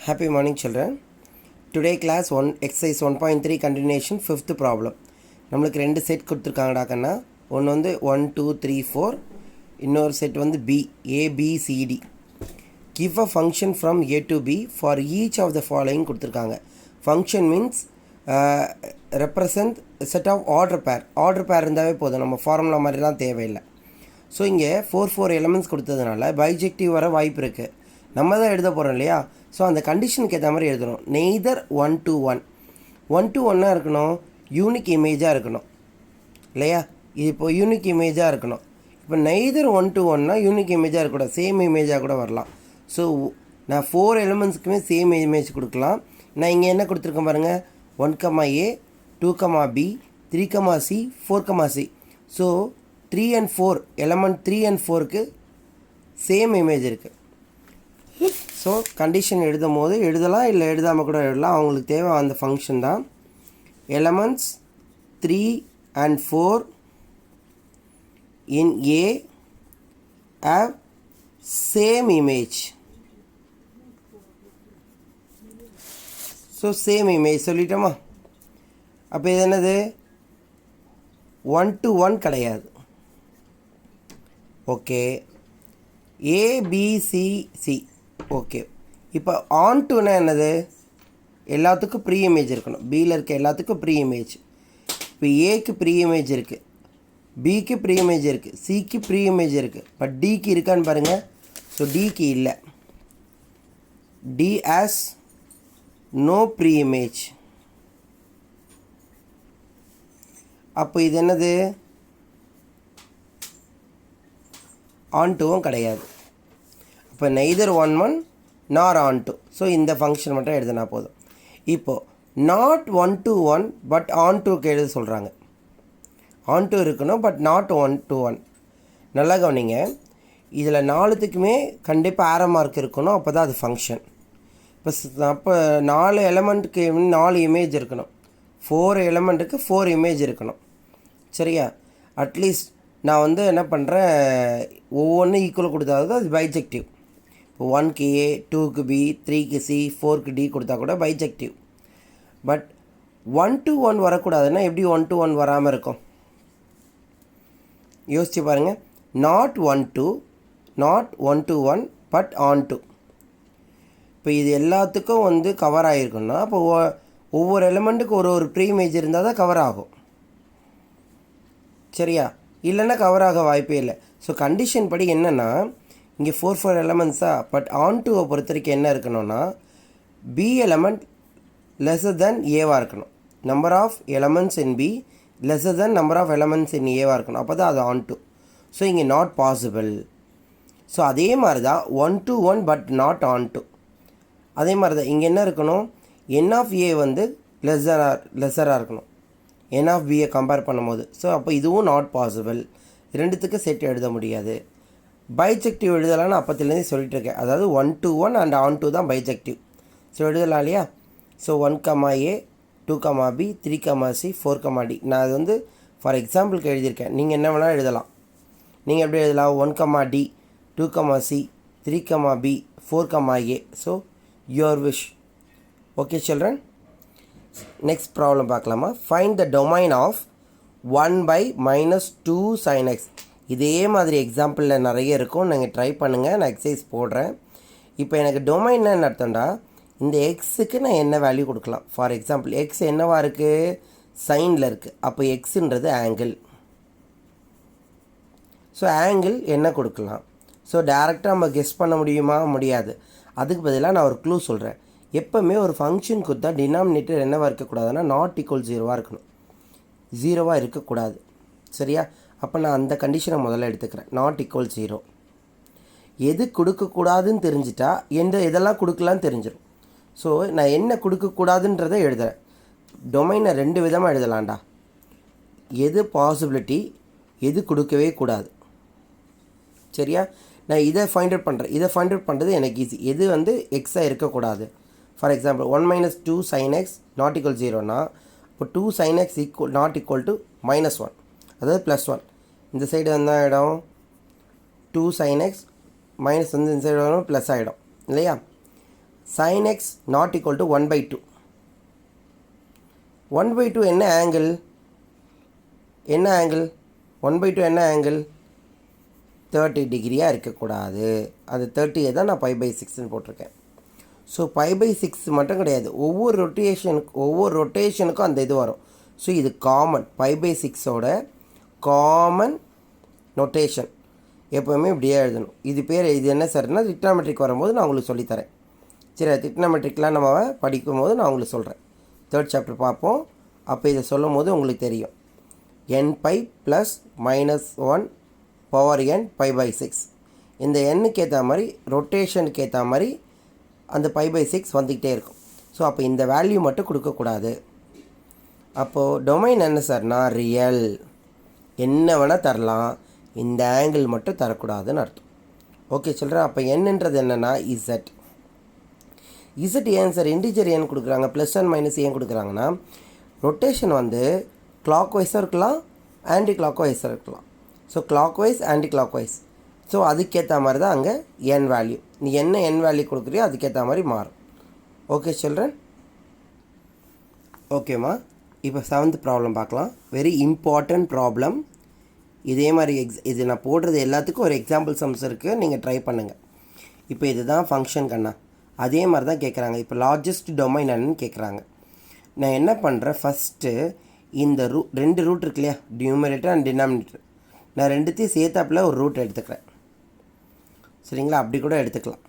Happy morning children. Today class 1 exercise 1.3 continuation 5th problem. நம்மளுக்கு ரெண்டு set கொடுத்துருக்காங்கடா கண்ணா. ஒன்று வந்து 1 2 3 4, இன்னொரு செட் வந்து B A B C D. Give a function from A to B for each of the following கொடுத்துருக்காங்க. Function means represent set of order pair. Order pair இருந்தாவே போதும், நம்ம ஃபார்முலா மாதிரிலாம் தேவையில்லை. ஸோ இங்கே 4 எலமெண்ட்ஸ் கொடுத்ததுனால பைஜெக்டிவ் வர வாய்ப்பு இருக்குது. நம்ம தான் எழுத போகிறோம் இல்லையா? ஸோ அந்த கண்டிஷனுக்கு ஏற்ற மாதிரி எழுதணும். Neither 1 to 1. 1 to 1 இருக்கணும், யூனிக் இமேஜாக இருக்கணும் இல்லையா? இது இப்போது யூனிக் இமேஜாக இருக்கணும். இப்போ நெய்தர் 1 to 1னா யூனிக் இமேஜாக இருக்கக்கூடாது, சேம் இமேஜாக கூட வரலாம். ஸோ நான் 4 எலிமெண்ட்ஸுக்குமே சேம் இமேஜ் கொடுக்கலாம். நான் இங்கே என்ன கொடுத்துருக்கேன் பாருங்கள், 1, A 2, B 3, C 4, C. So 3 and 4 element 3 and 4க்கு சேம் இமேஜ் இருக்குது. ஸோ கண்டிஷன் எழுதும் போது எழுதலாம், இல்லை எழுதாமல் கூட எழுதலாம். அவங்களுக்கு தேவை அந்த ஃபங்க்ஷன் தான். Elements 3 and 4 in A have same image. So same image சொல்லிட்டோமா? அப்போ இது என்னது? 1 to 1 கிடையாது. Okay, ABC okay. இப்போ ஆன் டுனா என்னது? எல்லாத்துக்கும் ப்ரீ இமேஜ் இருக்கணும். பியில் இருக்க எல்லாத்துக்கும் ப்ரீ இமேஜ். இப்போ ஏக்கு ப்ரீ இமேஜ் இருக்குது, பிக்கு ப்ரீ இமேஜ் இருக்குது, சிக்கு ப்ரீ இமேஜ் இருக்குது. பட் டிக்கு இருக்கான்னு பாருங்கள். ஸோ டிக்கு இல்லை. D has no preimage. அப்போ இது என்னது? ஆன் டூவும் கிடையாது. இப்போ நெய்தர் 1 1 நார் ஆன் டூ. ஸோ இந்த ஃபங்க்ஷன் மட்டும் எழுதுனா போதும். இப்போது நாட் 1 to 1 பட் ஆன் டூக்கு எழுத சொல்கிறாங்க. ஆன் டூ இருக்கணும், பட் நாட் 1 to 1. நல்லா கவனிங்க, இதில் 4த்துக்குமே கண்டிப்பாக ஆரோ மார்க் இருக்கணும், அப்போ தான் அது ஃபங்க்ஷன். அப்போ 4 எலமெண்ட்டுக்கு 4 இமேஜ் இருக்கணும். 4 எலமெண்ட்டுக்கு 4 இமேஜ் இருக்கணும். சரியா? அட்லீஸ்ட் நான் வந்து என்ன பண்ணுறேன், ஒவ்வொன்றும் ஈக்குவல் கொடுத்தாது அது பைஜெக்டிவ். இப்போ 1க்கு A 2க்கு B 3க்கு C 4க்கு D கொடுத்தா கூட பைஜெக்டிவ். பட் 1 to 1 வரக்கூடாதுன்னா எப்படி 1 to 1 வராமல் இருக்கும்? யோசிச்சு பாருங்கள். Not 1 to 1 but onto. இப்போ இது எல்லாத்துக்கும் வந்து கவர் ஆகிருக்குன்னா அப்போ ஒவ்வொரு எலிமெண்ட்டுக்கு ஒரு ப்ரீ இமேஜ் இருந்தால் தான் கவர் ஆகும். சரியா? இல்லைன்னா கவர் ஆக வாய்ப்பே இல்லை. ஸோ கண்டிஷன் படி என்னென்னா, இங்கே 4 எலமெண்ட்ஸா, பட் ஆன் டூவை பொறுத்த வரைக்கும் என்ன இருக்கணும்னா, பி எலமெண்ட் லெஸர் தென் ஏவாக இருக்கணும். Number of elements in B lesser than number of elements in ஏவாக இருக்கணும். அப்போ தான் அது ஆன் டூ. ஸோ இங்கே நாட் பாசிபிள். ஸோ அதே மாதிரி தான் 1 to 1 but not onto. அதே மாதிரி தான் இங்கே என்ன இருக்கணும், என் ஆஃப் ஏ வந்து லெஸராக இருக்கணும் என் ஆஃப் பியை கம்பேர் பண்ணும்போது. ஸோ அப்போ இதுவும் நாட் பாசிபிள். ரெண்டுத்துக்கு செட் எழுத முடியாது. பைஜெக்டிவ் எழுதலான்னு அப்பத்துலேருந்து சொல்லிட்டு இருக்கேன். அதாவது 1 to 1 அண்ட் ஆன் டூ தான் பைஜெக்டிவ். ஸோ எழுதலாம் இல்லையா? So 1, A 2, B 3, C 4, D. நான் அது வந்து ஃபார் எக்ஸாம்பிளுக்கு எழுதியிருக்கேன். நீங்கள் என்ன வேணால் எழுதலாம். நீங்கள் எப்படி எழுதலாம்? 1, D 2, C 3, B 4, A. So your wish. Okay children, next problem பார்க்கலாமா? Find the domain of 1/-2 sin x. இதே மாதிரி எக்ஸாம்பிளில் நிறைய இருக்கும், நீங்கள் ட்ரை பண்ணுங்கள். நான் எக்ஸசைஸ் போடுறேன். இப்போ எனக்கு டொமைன்னா என்ன அர்த்தம்டா, இந்த எக்ஸுக்கு நான் என்ன வேல்யூ கொடுக்கலாம். ஃபார் எக்ஸாம்பிள் எக்ஸ் என்னவாக இருக்குது? சைனில் இருக்குது. அப்போ எக்ஸுன்றது ஆங்கிள். ஸோ ஆங்கிள் என்ன கொடுக்கலாம்? ஸோ டேரெக்டாக நம்ம கெஸ் பண்ண முடியுமா? முடியாது. அதுக்கு பதிலாக நான் ஒரு க்ளூ சொல்கிறேன். எப்போவுமே ஒரு ஃபங்க்ஷன் கொடுத்தா டினாமினேட்டர் என்னவாக இருக்கக்கூடாதுன்னா நாட் ஈக்குவல் 0வாக இருக்கணும். 0வாக இருக்கக்கூடாது. சரியா? அப்போ நான் அந்த கண்டிஷனை முதல்ல எடுத்துக்கிறேன். Not equal 0. எது கொடுக்கக்கூடாதுன்னு தெரிஞ்சிட்டா எதெல்லாம் கொடுக்கலான்னு தெரிஞ்சிடும். ஸோ நான் என்ன கொடுக்கக்கூடாதுன்றதை எழுதுகிறேன். டொமைனை 2 விதமாக எழுதலாம்டா. எது பாசிபிலிட்டி, எது கொடுக்கவே கூடாது. சரியா? நான் இதை ஃபைண்ட் அவுட் பண்ணுறேன். இதை ஃபைண்ட் அவுட் பண்ணுறது எனக்கு ஈஸி. எது வந்து எக்ஸாக இருக்கக்கூடாது. For example 1 - 2 sin x not equal 0னா, இப்போ 2 sin x not equal to -1, அதாவது +1. இந்த சைடு வந்து ஆகிடும் 2 sin x மைனஸ் வந்து இந்த சைடு வரும் ப்ளஸ் ஆகிடும் இல்லையா? sin x not equal to 1/2. 1/2 என்ன ஆங்கிள்? என்ன ஆங்கிள்? 1/2 என்ன ஆங்கிள்? 30 டிகிரியாக இருக்கக்கூடாது. அது 30 தான் நான் π/6ன்னு போட்டிருக்கேன். ஸோ π/6 மட்டும் கிடையாது, ஒவ்வொரு ரொட்டேஷனுக்கும் அந்த இது வரும். ஸோ இது காமன், π/6ஓட காமன் நொட்டேஷன் எப்போவுமே இப்படியே எழுதணும். இது என்ன சார்னா டிக்னாமெட்ரிக் வரும்போது நான் உங்களுக்கு சொல்லித்தரேன். சரி, டிக்னாமெட்ரிக்லாம் நம்ம படிக்கும்போது நான் உங்களுக்கு சொல்கிறேன். 3rd சாப்டர் பார்ப்போம். அப்போ இதை சொல்லும் போது உங்களுக்கு தெரியும். n π + -1 power n π/6. இந்த எண்ணுக்கு ஏற்ற மாதிரி ரொட்டேஷனுக்கு ஏற்ற மாதிரி அந்த π/6 வந்துக்கிட்டே இருக்கும். ஸோ அப்போ இந்த வேல்யூ மட்டும் கொடுக்கக்கூடாது. அப்போது டொமைன் என்ன சார்னா ரியல், என்ன வேணால் தரலாம், இந்த ஆங்கிள் மட்டும் தரக்கூடாதுன்னு அர்த்தம். ஓகே சொல்கிறேன். அப்போ என்னன்றது என்னென்னா இசட். ஏன் சார் இன்டிஜர் ஏன் கொடுக்குறாங்க, ப்ளஸ் அண்ட் மைனஸ் ஏன் கொடுக்குறாங்கன்னா, ரொட்டேஷன் வந்து கிளாக் வைஸாக இருக்கலாம், ஆன்டி கிளாக் வைஸாக இருக்கலாம். So clockwise, anticlockwise. So அதுக்கேற்ற மாதிரி தான் அங்கே என் வேல்யூ, நீ என்ன என் வேல்யூ கொடுக்குறியோ அதுக்கேற்ற மாதிரி மாறும். Okay children? ஓகேம்மா. இப்போ 7th ப்ராப்ளம் பார்க்கலாம். Very important problem. இதே மாதிரி இது நான் போடுறது எல்லாத்துக்கும் ஒரு எக்ஸாம்பிள் சம்ஸ் இருக்குது, நீங்கள் ட்ரை பண்ணுங்கள். இப்போ இதுதான் ஃபங்க்ஷன் கண்ணா, அதே மாதிரி தான் கேட்குறாங்க. இப்போ லார்ஜஸ்ட் டொமைன் என்னன்னு கேட்குறாங்க. நான் என்ன பண்ணுறேன், ஃபஸ்ட்டு இந்த 2 ரூட் இருக்கு இல்லையா, நியூமரேட்டர் அண்ட் டினாமினேட்டர், நான் ரெண்டுத்தையும் சேர்த்தாப்பில் ஒரு ரூட் எடுத்துக்கிறேன். சரிங்களா? அப்படி கூட எடுத்துக்கலாம்,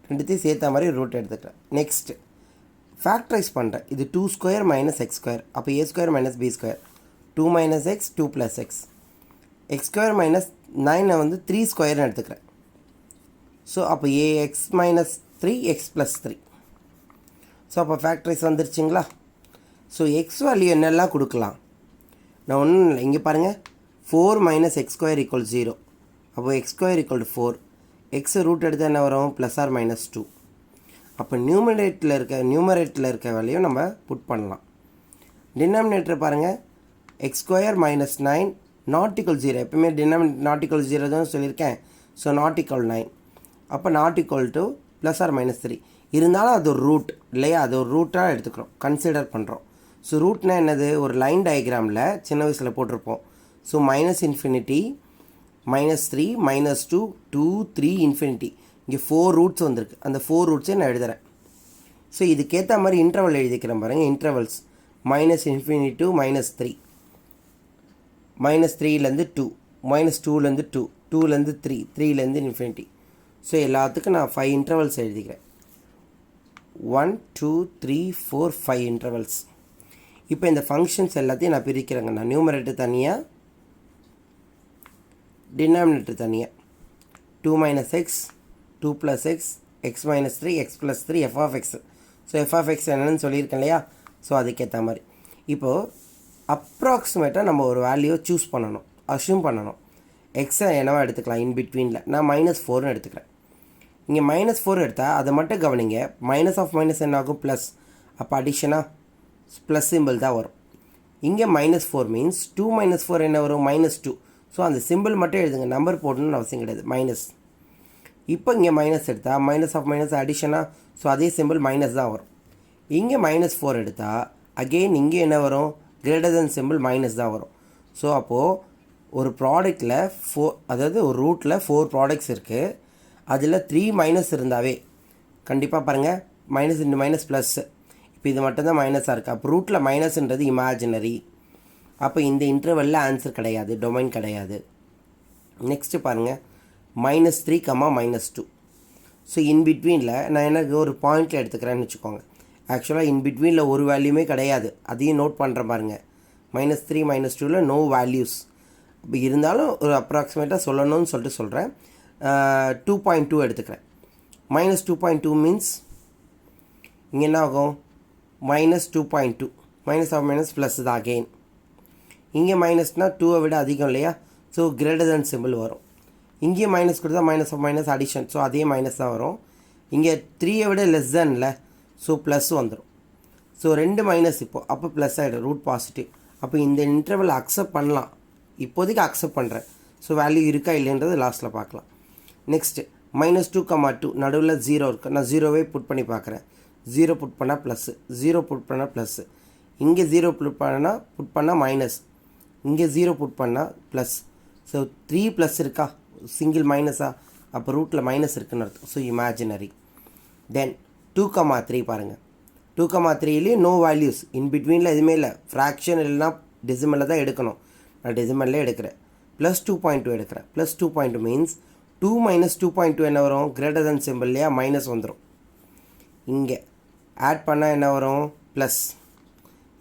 ரெண்டுத்தையும் சேர்த்த மாதிரி ரூட் எடுத்துக்கிறேன். நெக்ஸ்ட்டு ஃபேக்டரைஸ் பண்ணுறேன். இது 2² - x². அப்போ a² - b². 2 - x 2 + x. x² - 9 வந்து 3² எடுத்துக்கிறேன். ஸோ அப்போ ax - 3 x + 3. ஸோ அப்போ ஃபேக்டரைஸ் வந்துருச்சுங்களா? ஸோ எக்ஸ் வேல்யூ என்னெல்லாம் கொடுக்கலாம், நான் ஒன்றும் இல்லை, இங்கே பாருங்கள், 4 - x² = 0. அப்போ x² = 4. எக்ஸ் ரூட் எடுத்தால் என்ன வரும், +or -2. அப்போ நியூமரேட்டில் இருக்க வேல்யூ நம்ம புட் பண்ணலாம். டினாமினேட்டர் பாருங்கள், x² - 9 ≠ 0. எப்பவுமே டினாமினேட்டர் ≠ 0 தான் சொல்லியிருக்கேன். ஸோ ≠ 9. அப்போ ≠ +or -3 இருந்தாலும் அது ஒரு ரூட் இல்லையா, அது ஒரு ரூட்டாக எடுத்துக்கிறோம், கன்சிடர் பண்ணுறோம். ஸோ ரூட்னா என்னது, ஒரு லைன் டயக்ராமில் சின்ன வயசில் போட்டிருப்போம். ஸோ -∞, -3, -2, 2, 3, ∞. இங்கே 4 ரூட்ஸ் வந்திருக்கு. அந்த 4 ரூட்ஸே நான் எழுதுகிறேன். ஸோ இதுக்கேற்ற மாதிரி இன்டர்வல் எழுதிக்கிறேன் பாருங்கள். Intervals -∞ to -3, -3லேருந்து 2, -2லேருந்து 2, 2லேருந்து 3, 3லேருந்து ∞. ஸோ எல்லாத்துக்கும் நான் 5 இன்டர்வல்ஸ் எழுதிக்கிறேன். 1 2 3 4 5 இன்டர்வல்ஸ். இப்போ இந்த ஃபங்க்ஷன்ஸ் எல்லாத்தையும் நான் பிரிக்கிறேங்க. நான் நியூமரேட்டர் தனியாக, டினாமினேட்டர் தனியாக. 2 - x 2 + x x - 3 x + 3 f(x). So f(x) என்னன்னு சொல்லியிருக்கேன் இல்லையா. ஸோ அதுக்கேற்ற மாதிரி இப்போது அப்ராக்சிமேட்டாக நம்ம ஒரு வேல்யூவை சூஸ் பண்ணணும், அஷ்யூம் பண்ணணும். எக்ஸை என்னவா எடுத்துக்கலாம், இன்பிட்வீனில் நான் -4ன்னு எடுத்துக்கிறேன். இங்கே -4 எடுத்தால் அதை மட்டும் கவனிங்க, -(-) என்ன ஆகும், ப்ளஸ். அப்போ அடிஷனாக ப்ளஸ் சிம்பிள் தான் வரும். இங்கே -4 மீன்ஸ் 2 - 4 என்ன வரும், -2. ஸோ அந்த சிம்பிள் மட்டும் எழுதுங்க, நம்பர் போடணும்னு அவசியம் கிடையாது, மைனஸ். இப்போ இங்கே மைனஸ் எடுத்தால் -(-) அடிஷனாக, ஸோ அதே சிம்பிள் மைனஸ் தான் வரும். இங்கே -4 எடுத்தால் அகெயின் இங்கே என்ன வரும், கிரேட்டர் தென் சிம்பிள் மைனஸ் தான் வரும். ஸோ அப்போது ஒரு ப்ராடக்டில் 4, அதாவது ஒரு ரூட்டில் 4 ப்ராடக்ட்ஸ் இருக்குது. அதில் 3 மைனஸ் இருந்தாவே கண்டிப்பாக பாருங்கள், -(-) ப்ளஸ். இப்போ இது மட்டும்தான் மைனஸாக இருக்குது. அப்போ ரூட்டில் மைனஸ்ன்றது இமேஜினரி. அப்போ இந்த இன்டர்வெல்லில் ஆன்சர் கிடையாது, டொமைன் கிடையாது. நெக்ஸ்ட்டு பாருங்கள், -3, -2. ஸோ இன்பிட்வீனில் நான் எனக்கு ஒரு பாயிண்டில் எடுத்துக்கிறேன்னு வச்சுக்கோங்க. ஆக்சுவலாக இன்பிட்வீனில் ஒரு வேல்யூமே கிடையாது, அதையும் நோட் பண்ணுற பாருங்கள். -3 -2ல் நோ வேல்யூஸ். இப்போ இருந்தாலும் ஒரு அப்ராக்சிமேட்டாக சொல்லணும்னு சொல்லிட்டு சொல்கிறேன். 2.2 எடுத்துக்கிறேன். -2.2 மீன்ஸ் இங்கே என்ன ஆகும், -2.2 -(-) ப்ளஸ் தான் அகெயின். இங்கே மைனஸ்னால் 2வை விட அதிகம் இல்லையா, ஸோ கிரேட்டர் தென் சிம்பிள் வரும். இங்கே மைனஸ் கொடுத்தா -(-) அடிஷன், ஸோ அதே மைனஸ் தான் வரும். இங்கே 3யை விட லெஸ் தென்ல, ஸோ ப்ளஸ் வந்துடும். ஸோ 2 மைனஸ் இப்போது, அப்போ ப்ளஸ் ஆகிடும், ரூட் பாசிட்டிவ். அப்போ இந்த இன்டர்வல் அக்செப்ட் பண்ணலாம், இப்போதைக்கு அக்செப்ட் பண்ணுறேன். ஸோ வேல்யூ இருக்கா இல்லைன்றது லாஸ்ட்டில் பார்க்கலாம். நெக்ஸ்ட்டு -2, நடுவில் 0 இருக்குது. நான் 0வே புட் பண்ணி பார்க்குறேன். 0 புட் பண்ணால் ப்ளஸ்ஸு, 0 புட் பண்ணால் ப்ளஸ்ஸு, இங்கே 0 புட் பண்ணால் மைனஸ், இங்கே 0 புட் பண்ணால் ப்ளஸ். ஸோ 3 ப்ளஸ் இருக்கா, சிங்கிள் மைனஸா, அப்போ ரூட்டில் மைனஸ் இருக்குன்னு அர்த்தம். So imaginary. தென் 2,3 பாருங்கள். 2,3லேயும் நோ வேல்யூஸ், இன் பிட்வீனில் எதுவுமே இல்லை. ஃப்ராக்ஷன் இல்லைனா டெசிமலில் தான் எடுக்கணும். நான் டெசிமல்லே எடுக்கிறேன். +2.2 எடுக்கிறேன். +2.2 மீன்ஸ் 2 - 2.2 என்ன வரும், கிரேட்டர் தென் சிம்பிள் இல்லையா, மைனஸ் வந்துடும். இங்கே ஆட் பண்ணால் என்ன வரும், ப்ளஸ்.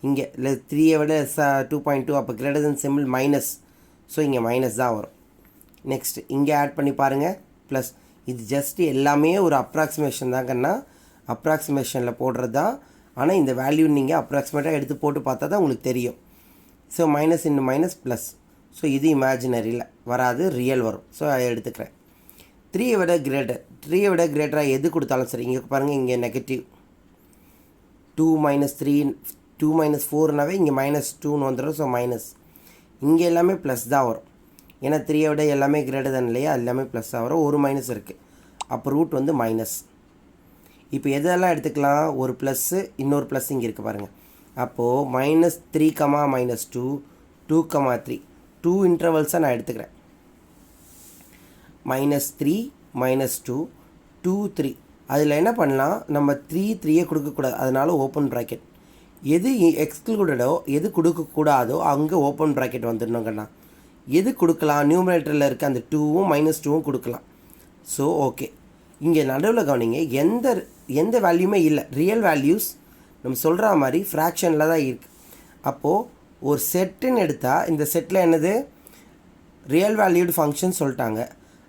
இங்கே 3 விட 2.2, அப்போ greater than simple minus. So இங்கே மைனஸ் தான் வரும். நெக்ஸ்ட் இங்கே ஆட் பண்ணி பாருங்கள், ப்ளஸ். இது ஜஸ்ட்டு எல்லாமே ஒரு அப்ராக்சிமேஷன் தாங்கன்னா, அப்ராக்சிமேஷனில் போடுறது தான். ஆனால் இந்த வேல்யூ நீங்கள் அப்ராக்சிமேட்டாக எடுத்து போட்டு பார்த்தா தான் உங்களுக்கு தெரியும். So minus into minus plus. So இது இமேஜினரியில் வராது, ரியல் வரும். ஸோ அதை எடுத்துக்கிறேன். 3 விட கிரேட்டராக எது கொடுத்தாலும் சரி. இங்கே பாருங்கள், இங்கே நெகட்டிவ் 2 - 3, 2 - 4னாவே இங்கே -2ன்னு வந்துடும். So minus. இங்கே எல்லாமே ப்ளஸ் தான் வரும். ஏன்னா 3 விட எல்லாமே கிரேட்டர் தான் இல்லையா, எல்லாமே ப்ளஸ் தான் வரும். ஒரு மைனஸ் இருக்குது, அப்போ ரூட் வந்து மைனஸ். இப்போ எதெல்லாம் எடுத்துக்கலாம், ஒரு ப்ளஸ்ஸு, இன்னொரு ப்ளஸ் இங்கே இருக்குது பாருங்கள். அப்போது -3, -2, 2,3 2 இன்டர்வல்ஸாக நான் எடுத்துக்கிறேன். -3, -2, 2, 3. அதில் என்ன பண்ணலாம், நம்ம 3 கொடுக்கக்கூடாது. அதனால் ஓப்பன் ப்ராக்கெட். எது எக்ஸ்க்ளூடடோ, எது கொடுக்கக்கூடாதோ அங்கே ஓப்பன் ப்ராக்கெட் வந்துடணுங்கண்ணா. எது கொடுக்கலாம், நியூமரேட்டரில் இருக்க அந்த 2வும் -2வும் கொடுக்கலாம். So okay. இங்கே நடுவில் கவனிங்க, எந்த வேல்யூமே இல்லை. ரியல் வேல்யூஸ் நம்ம சொல்கிற மாதிரி ஃப்ராக்ஷனில் தான் இருக்குது. அப்போது ஒரு செட்டுன்னு எடுத்தால் இந்த செட்டில் என்னது, ரியல் வேல்யூடு ஃபங்க்ஷன் சொல்லிட்டாங்க.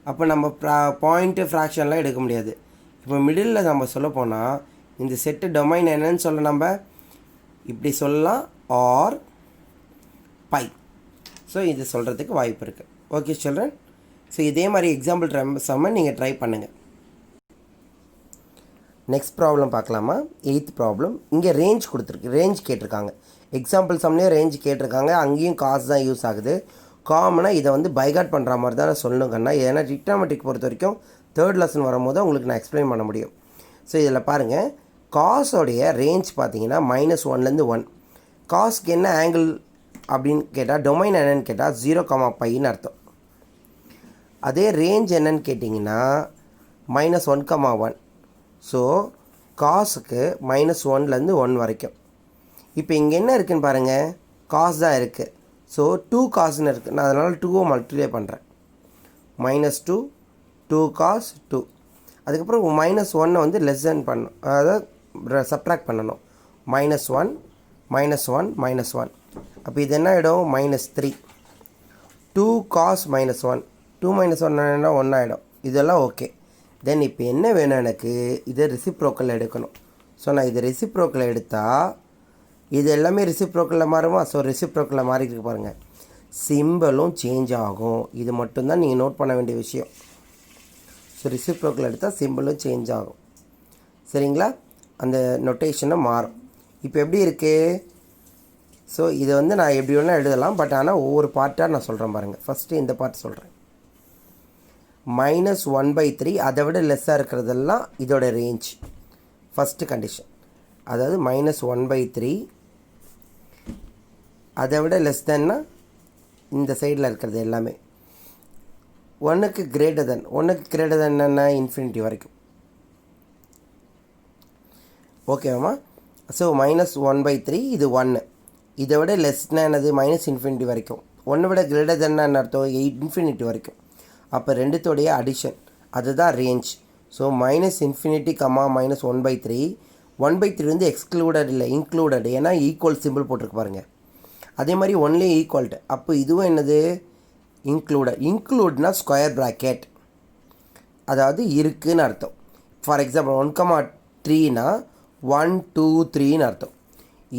அப்போ நம்ம பாயிண்ட்டு ஃப்ராக்ஷன்லாம் எடுக்க முடியாது. இப்போ மிடில் நம்ம சொல்ல போனால் இந்த செட்டு டொமைன் என்னன்னு சொல்ல நம்ம இப்படி சொல்லலாம், ஆர் பை. ஸோ இது சொல்கிறதுக்கு வாய்ப்பு இருக்குது. Okay children. ஸோ இதே மாதிரி எக்ஸாம்பிள் சம்ம நீங்கள் ட்ரை பண்ணுங்கள். நெக்ஸ்ட் ப்ராப்ளம் பார்க்கலாமா. 8th problem. இங்கே ரேஞ்ச் கொடுத்துருக்கு, ரேஞ்ச் கேட்டிருக்காங்க. எக்ஸாம்பிள் சம்லேயே ரேஞ்ச் கேட்டிருக்காங்க. அங்கேயும் காசு தான் யூஸ் ஆகுது. காமனாக இதை வந்து பைகாட் பண்ணுற மாதிரி தான் நான் சொல்லணுங்கன்னா, ஏன்னா டிக்னாமெட்ரிக் பொறுத்த வரைக்கும் 3rd லெசன் வரும்போது உங்களுக்கு நான் எக்ஸ்பிளைன் பண்ண முடியும். ஸோ இதில் பாருங்கள், காஸோடைய ரேஞ்ச் பார்த்தீங்கன்னா -1லேருந்து 1. காஸ்க்கு என்ன ஆங்கிள் அப்படின்னு கேட்டால், டொமைன் என்னன்னு கேட்டால் 0,πன்னு அர்த்தம். அதே ரேஞ்ச் என்னன்னு கேட்டிங்கன்னா -1,1. ஸோ காஸுக்கு -1லேருந்து 1 வரைக்கும். இப்போ இங்கே என்ன இருக்குதுன்னு பாருங்கள், காஸ் தான் இருக்குது. ஸோ 2 காஸ்ன்னு இருக்குது. நான் அதனால் 2வை மல்டிப்ளை பண்ணுறேன். -2, 2 cos 2. அதுக்கப்புறம் -1 வந்து லெஸ் தென் பண்ணணும், அதாவது சப்ட்ராக்ட் பண்ணணும். -1, -1, -1. அப்போ இது என்ன ஆகிடும், -3. 2 cos -1, 2 - 1 என்ன 1 ஆகிடும். இதெல்லாம் ஓகே. தென் இப்போ என்ன வேணும், எனக்கு இதை ரெசிப்ரோக்கல் எடுக்கணும். ஸோ நான் இது ரெசிப்ரோக்கல் எடுத்தால் இது எல்லாமே ரெசிப்ரோக்கலில் மாறுமா. ஸோ ரெசிப்ரோக்கலில் மாறிட்டு பாருங்கள், சிம்பிளும் சேஞ்ச் ஆகும். இது மட்டும்தான் நீங்கள் நோட் பண்ண வேண்டிய விஷயம். ஸோ ரெசிப்ரோக்கல் எடுத்தால் சிம்பிளும் சேஞ்ச் ஆகும். சரிங்களா, அந்த நொட்டேஷனை மாறும். இப்போ எப்படி இருக்குது, ஸோ இதை வந்து நான் எப்படி வேணால் எழுதலாம். பட் ஆனால் ஒவ்வொரு பார்ட்டாக நான் சொல்கிறேன் பாருங்கள். ஃபஸ்ட்டு இந்த பார்ட் சொல்கிறேன். -1/3 அதை விட லெஸ்ஸாக இருக்கிறதெல்லாம் இதோட ரேஞ்ச். ஃபஸ்ட்டு கண்டிஷன், அதாவது -1/3 அதை விட லெஸ் தென்னா இந்த சைடில் இருக்கிறது எல்லாமே. 1க்கு கிரேட்டர் தென் என்ன, இன்ஃபினிட்டி வரைக்கும். ஓகேவாம்மா. ஸோ -1/3 இது 1. இதை விட லெஸ்னா என்னது, -∞ வரைக்கும். 1 விட கிரேட்டர் தென்னா என்ன அர்த்தம், இன்ஃபினிட்டி வரைக்கும். அப்போ ரெண்டுத்தோடைய அடிஷன், அதுதான் ரேஞ்ச். ஸோ -∞, -1/3. 1/3 வந்து எக்ஸ்க்ளூடட் இல்லை, இன்க்ளூடட். ஏன்னா ஈக்குவல் சிம்பிள் போட்டிருக்கு பாருங்கள். அதே மாதிரி ஒன்லேயும் ஈக்குவல்ட்டு. அப்போ இதுவும் என்னது, இன்க்ளூட்னா ஸ்கொயர் ப்ராக்கெட், அதாவது இருக்குதுன்னு அர்த்தம். ஃபார் எக்ஸாம்பிள் 1,3னா 1, 2, 3ன்னு அர்த்தம்.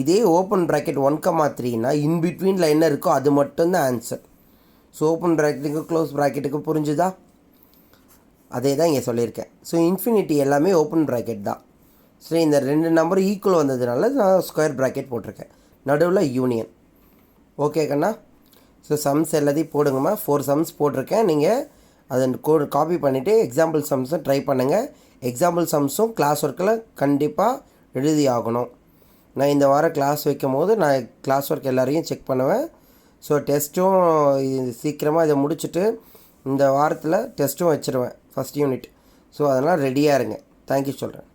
இதே ஓப்பன் ப்ராக்கெட் 1,3னா இன்பிட்வீனில் என்ன இருக்கோ அது மட்டும்தான் ஆன்சர். ஸோ ஓப்பன் ப்ராக்கெட்டுக்கு க்ளோஸ் ப்ராக்கெட்டுக்கு புரிஞ்சுதா, அதே தான் இங்கே சொல்லியிருக்கேன். ஸோ இன்ஃபினிட்டி எல்லாமே ஓப்பன் ப்ராக்கெட் தான். ஸோ இந்த 2 நம்பரும் ஈக்குவல் வந்ததுனால நான் ஸ்கொயர் ப்ராக்கெட் போட்டிருக்கேன், நடுவில் யூனியன். ஓகே கண்ணா. ஸோ சம்ஸ் எல்லாத்தையும் போடுங்கம்மா. 4 சம்ஸ் போட்டிருக்கேன். நீங்கள் அதை காப்பி பண்ணிவிட்டு எக்ஸாம்பிள் சம்ஸை ட்ரை பண்ணுங்கள். எக்ஸாம்பிள் சம்ஸும் கிளாஸ் ஒர்க்கில் கண்டிப்பாக எழுதி ஆகணும். நான் இந்த வாரம் கிளாஸ் வைக்கும் போது நான் கிளாஸ் ஒர்க் எல்லாரையும் செக் பண்ணுவேன். ஸோ டெஸ்ட்டும் சீக்கிரமாக இதை முடிச்சுட்டு இந்த வாரத்தில் டெஸ்ட்டும் வச்சுருவேன் ஃபஸ்ட் யூனிட். ஸோ அதெல்லாம் ரெடியாக இருங்க. தேங்க்யூ சொல்கிறேன்.